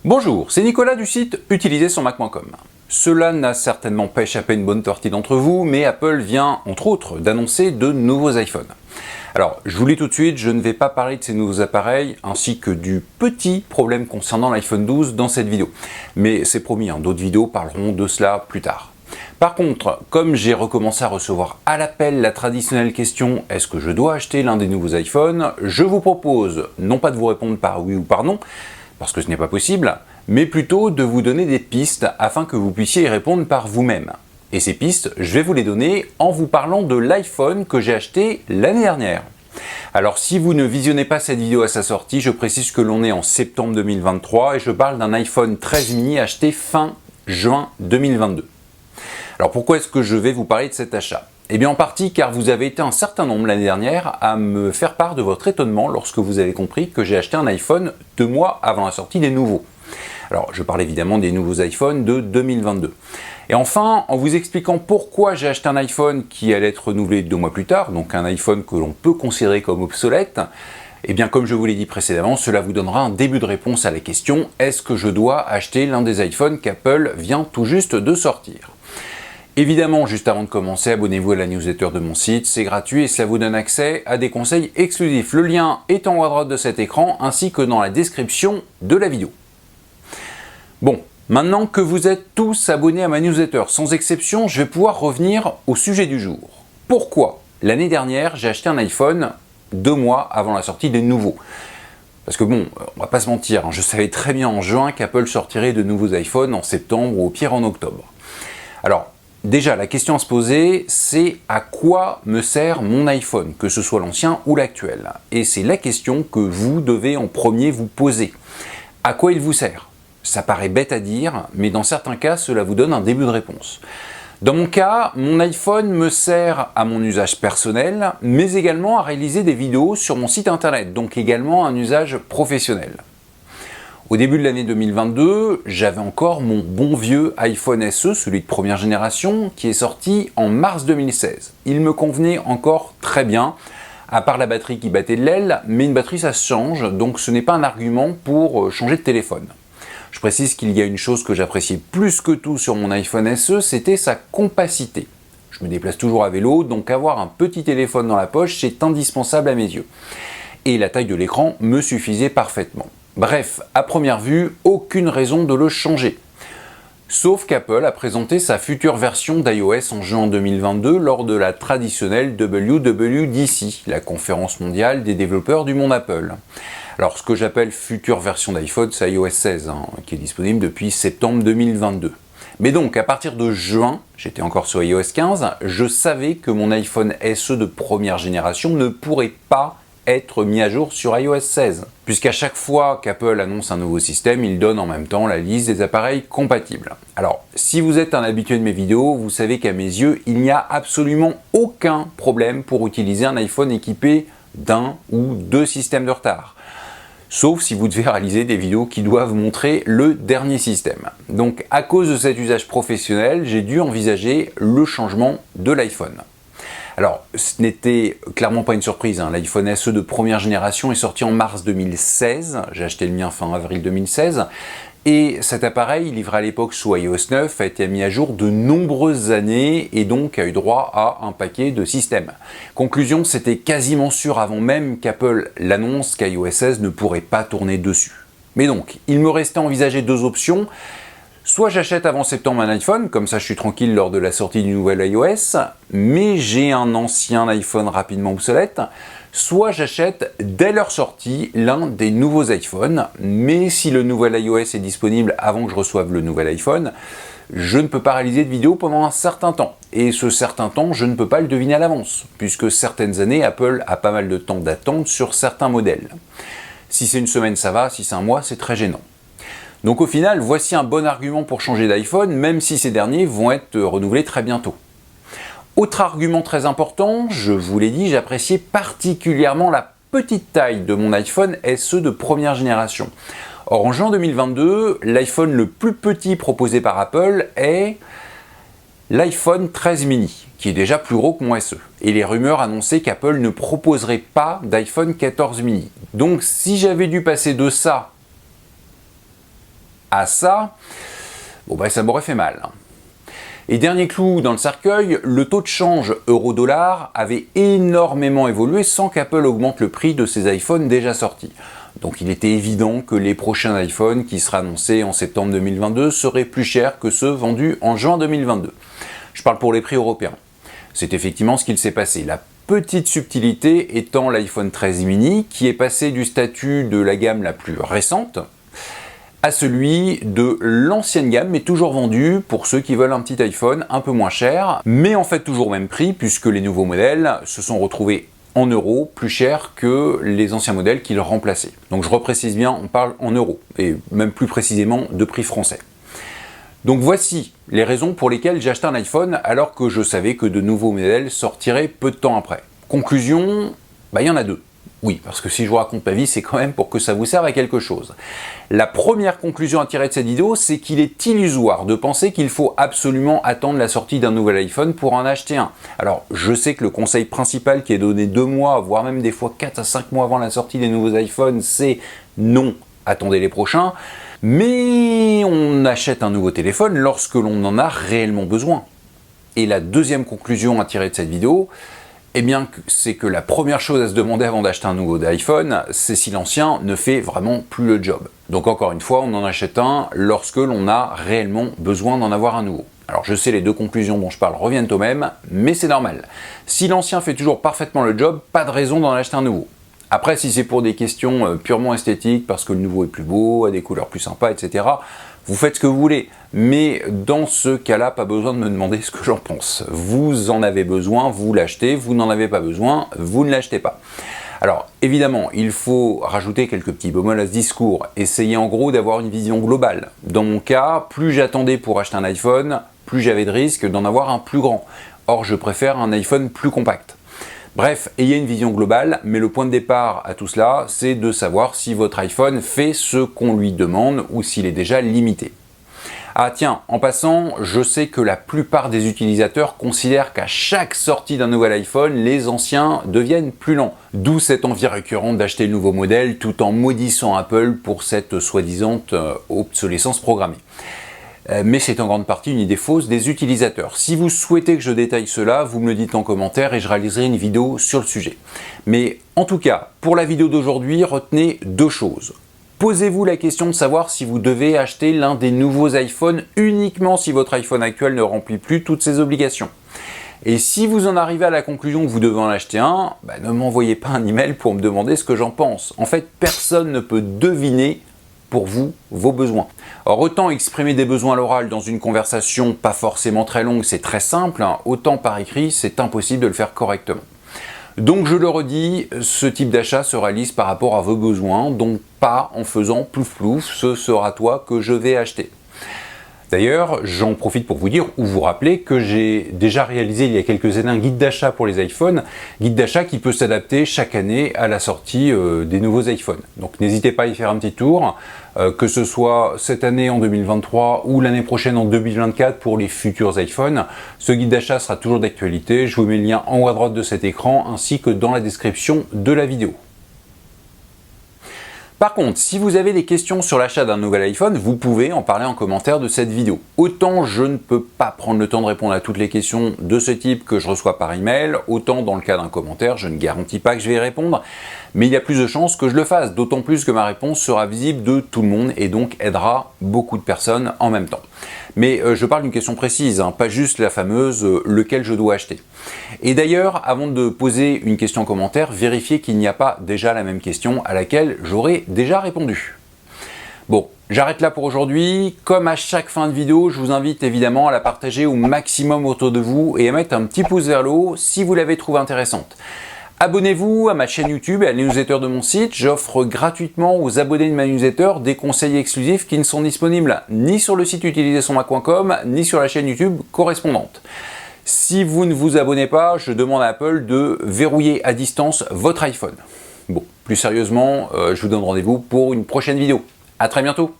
Bonjour, c'est Nicolas du site utilisersonmac.com. Cela n'a certainement pas échappé à une bonne partie d'entre vous, mais Apple vient, entre autres, d'annoncer de nouveaux iPhones. Alors, je vous le dis tout de suite, je ne vais pas parler de ces nouveaux appareils, ainsi que du petit problème concernant l'iPhone 12 dans cette vidéo. Mais c'est promis, d'autres vidéos parleront de cela plus tard. Par contre, comme j'ai recommencé à recevoir à l'appel la traditionnelle question « Est-ce que je dois acheter l'un des nouveaux iPhones ?», je vous propose, non pas de vous répondre par oui ou par non, parce que ce n'est pas possible, mais plutôt de vous donner des pistes afin que vous puissiez y répondre par vous-même. Et ces pistes, je vais vous les donner en vous parlant de l'iPhone que j'ai acheté l'année dernière. Alors si vous ne visionnez pas cette vidéo à sa sortie, je précise que l'on est en septembre 2023 et je parle d'un iPhone 13 mini acheté fin juin 2022. Alors pourquoi est-ce que je vais vous parler de cet achat ? Eh bien en partie car vous avez été un certain nombre l'année dernière à me faire part de votre étonnement lorsque vous avez compris que j'ai acheté un iPhone 2 mois avant la sortie des nouveaux. Alors je parle évidemment des nouveaux iPhones de 2022. Et enfin, en vous expliquant pourquoi j'ai acheté un iPhone qui allait être renouvelé 2 mois plus tard, donc un iPhone que l'on peut considérer comme obsolète, eh bien comme je vous l'ai dit précédemment, cela vous donnera un début de réponse à la question « Est-ce que je dois acheter l'un des iPhones qu'Apple vient tout juste de sortir ?» Évidemment, juste avant de commencer, abonnez-vous à la newsletter de mon site, c'est gratuit et cela vous donne accès à des conseils exclusifs. Le lien est en haut à droite de cet écran ainsi que dans la description de la vidéo. Bon, maintenant que vous êtes tous abonnés à ma newsletter, sans exception, je vais pouvoir revenir au sujet du jour. Pourquoi l'année dernière j'ai acheté un iPhone 2 mois avant la sortie des nouveaux ? Parce que bon, on va pas se mentir, je savais très bien en juin qu'Apple sortirait de nouveaux iPhones en septembre ou au pire en octobre. Alors, déjà, la question à se poser, c'est à quoi me sert mon iPhone, que ce soit l'ancien ou l'actuel? Et c'est la question que vous devez en premier vous poser. À quoi il vous sert? Ça paraît bête à dire, mais dans certains cas, cela vous donne un début de réponse. Dans mon cas, mon iPhone me sert à mon usage personnel, mais également à réaliser des vidéos sur mon site internet, donc également un usage professionnel. Au début de l'année 2022, j'avais encore mon bon vieux iPhone SE, celui de première génération, qui est sorti en mars 2016. Il me convenait encore très bien, à part la batterie qui battait de l'aile, mais une batterie ça se change, donc ce n'est pas un argument pour changer de téléphone. Je précise qu'il y a une chose que j'appréciais plus que tout sur mon iPhone SE, c'était sa compacité. Je me déplace toujours à vélo, donc avoir un petit téléphone dans la poche, c'est indispensable à mes yeux. Et la taille de l'écran me suffisait parfaitement. Bref, à première vue, aucune raison de le changer. Sauf qu'Apple a présenté sa future version d'iOS en juin 2022 lors de la traditionnelle WWDC, la conférence mondiale des développeurs du monde Apple. Alors ce que j'appelle future version d'iPhone, c'est iOS 16, qui est disponible depuis septembre 2022. Mais donc, à partir de juin, j'étais encore sur iOS 15, je savais que mon iPhone SE de première génération ne pourrait pas être mis à jour sur iOS 16. Puisqu'à chaque fois qu'Apple annonce un nouveau système, il donne en même temps la liste des appareils compatibles. Alors, si vous êtes un habitué de mes vidéos, vous savez qu'à mes yeux, il n'y a absolument aucun problème pour utiliser un iPhone équipé d'un ou deux systèmes de retard. Sauf si vous devez réaliser des vidéos qui doivent montrer le dernier système. Donc, à cause de cet usage professionnel, j'ai dû envisager le changement de l'iPhone. Alors, ce n'était clairement pas une surprise, l'iPhone SE de première génération est sorti en mars 2016, j'ai acheté le mien fin avril 2016, et cet appareil, livré à l'époque sous iOS 9, a été mis à jour de nombreuses années et donc a eu droit à un paquet de systèmes. Conclusion, c'était quasiment sûr avant même qu'Apple l'annonce qu'iOS 16 ne pourrait pas tourner dessus. Mais donc, il me restait à envisager deux options. Soit j'achète avant septembre un iPhone, comme ça je suis tranquille lors de la sortie du nouvel iOS, mais j'ai un ancien iPhone rapidement obsolète, soit j'achète dès leur sortie l'un des nouveaux iPhones, mais si le nouvel iOS est disponible avant que je reçoive le nouvel iPhone, je ne peux pas réaliser de vidéo pendant un certain temps. Et ce certain temps, je ne peux pas le deviner à l'avance, puisque certaines années, Apple a pas mal de temps d'attente sur certains modèles. Si c'est une semaine, ça va, si c'est un mois, c'est très gênant. Donc au final, voici un bon argument pour changer d'iPhone, même si ces derniers vont être renouvelés très bientôt. Autre argument très important, je vous l'ai dit, j'appréciais particulièrement la petite taille de mon iPhone SE de première génération. Or en juin 2022, l'iPhone le plus petit proposé par Apple est l'iPhone 13 mini, qui est déjà plus gros que mon SE. Et les rumeurs annonçaient qu'Apple ne proposerait pas d'iPhone 14 mini. Donc si j'avais dû passer de ça à ça, bon bah ça m'aurait fait mal. Et dernier clou dans le cercueil, le taux de change euro-dollar avait énormément évolué sans qu'Apple augmente le prix de ses iPhones déjà sortis. Donc il était évident que les prochains iPhones qui seraient annoncés en septembre 2022 seraient plus chers que ceux vendus en juin 2022. Je parle pour les prix européens. C'est effectivement ce qu'il s'est passé. La petite subtilité étant l'iPhone 13 mini qui est passé du statut de la gamme la plus récente à celui de l'ancienne gamme, mais toujours vendu pour ceux qui veulent un petit iPhone un peu moins cher, mais en fait toujours au même prix, puisque les nouveaux modèles se sont retrouvés en euros plus chers que les anciens modèles qui le remplaçaient. Donc je reprécise bien, on parle en euros, et même plus précisément de prix français. Donc voici les raisons pour lesquelles j'ai acheté un iPhone alors que je savais que de nouveaux modèles sortiraient peu de temps après. Conclusion, il y en a deux. Oui, parce que si je vous raconte ma vie, c'est quand même pour que ça vous serve à quelque chose. La première conclusion à tirer de cette vidéo, c'est qu'il est illusoire de penser qu'il faut absolument attendre la sortie d'un nouvel iPhone pour en acheter un. Alors, je sais que le conseil principal qui est donné 2 mois, voire même des fois 4 à 5 mois avant la sortie des nouveaux iPhones, c'est non, attendez les prochains. Mais on achète un nouveau téléphone lorsque l'on en a réellement besoin. Et la deuxième conclusion à tirer de cette vidéo, eh bien, c'est que la première chose à se demander avant d'acheter un nouveau iPhone, c'est si l'ancien ne fait vraiment plus le job. Donc encore une fois, on en achète un lorsque l'on a réellement besoin d'en avoir un nouveau. Alors je sais, les deux conclusions dont je parle reviennent au même, mais c'est normal. Si l'ancien fait toujours parfaitement le job, pas de raison d'en acheter un nouveau. Après, si c'est pour des questions purement esthétiques, parce que le nouveau est plus beau, a des couleurs plus sympas, etc., vous faites ce que vous voulez. Mais dans ce cas-là, pas besoin de me demander ce que j'en pense. Vous en avez besoin, vous l'achetez. Vous n'en avez pas besoin, vous ne l'achetez pas. Alors, évidemment, il faut rajouter quelques petits bémols à ce discours. Essayez en gros d'avoir une vision globale. Dans mon cas, plus j'attendais pour acheter un iPhone, plus j'avais de risques d'en avoir un plus grand. Or, je préfère un iPhone plus compact. Bref, ayez une vision globale, mais le point de départ à tout cela, c'est de savoir si votre iPhone fait ce qu'on lui demande ou s'il est déjà limité. Ah tiens, en passant, je sais que la plupart des utilisateurs considèrent qu'à chaque sortie d'un nouvel iPhone, les anciens deviennent plus lents. D'où cette envie récurrente d'acheter le nouveau modèle tout en maudissant Apple pour cette soi-disant obsolescence programmée. Mais c'est en grande partie une idée fausse des utilisateurs. Si vous souhaitez que je détaille cela, vous me le dites en commentaire et je réaliserai une vidéo sur le sujet. Mais en tout cas, pour la vidéo d'aujourd'hui, retenez 2 choses. Posez-vous la question de savoir si vous devez acheter l'un des nouveaux iPhones uniquement si votre iPhone actuel ne remplit plus toutes ses obligations. Et si vous en arrivez à la conclusion que vous devez en acheter un, ne m'envoyez pas un email pour me demander ce que j'en pense. En fait, personne ne peut deviner pour vous vos besoins. Or, autant exprimer des besoins à l'oral dans une conversation pas forcément très longue, c'est très simple, autant par écrit, c'est impossible de le faire correctement. Donc je le redis, ce type d'achat se réalise par rapport à vos besoins, donc pas en faisant plouf plouf, ce sera toi que je vais acheter. D'ailleurs, j'en profite pour vous dire ou vous rappeler que j'ai déjà réalisé il y a quelques années un guide d'achat pour les iPhones, guide d'achat qui peut s'adapter chaque année à la sortie des nouveaux iPhones. Donc n'hésitez pas à y faire un petit tour, que ce soit cette année en 2023 ou l'année prochaine en 2024 pour les futurs iPhones. Ce guide d'achat sera toujours d'actualité, je vous mets le lien en haut à droite de cet écran ainsi que dans la description de la vidéo. Par contre, si vous avez des questions sur l'achat d'un nouvel iPhone, vous pouvez en parler en commentaire de cette vidéo. Autant je ne peux pas prendre le temps de répondre à toutes les questions de ce type que je reçois par email, autant dans le cas d'un commentaire, je ne garantis pas que je vais y répondre, mais il y a plus de chances que je le fasse, d'autant plus que ma réponse sera visible de tout le monde et donc aidera beaucoup de personnes en même temps. Mais je parle d'une question précise, pas juste la fameuse lequel je dois acheter. Et d'ailleurs, avant de poser une question en commentaire, vérifiez qu'il n'y a pas déjà la même question à laquelle j'aurais déjà répondu. Bon, j'arrête là pour aujourd'hui. Comme à chaque fin de vidéo, je vous invite évidemment à la partager au maximum autour de vous et à mettre un petit pouce vers le haut si vous l'avez trouvée intéressante. Abonnez-vous à ma chaîne YouTube et à la newsletter de mon site. J'offre gratuitement aux abonnés de ma newsletter des conseils exclusifs qui ne sont disponibles ni sur le site utilisersonmac.com ni sur la chaîne YouTube correspondante. Si vous ne vous abonnez pas, je demande à Apple de verrouiller à distance votre iPhone. Bon, plus sérieusement, je vous donne rendez-vous pour une prochaine vidéo. À très bientôt.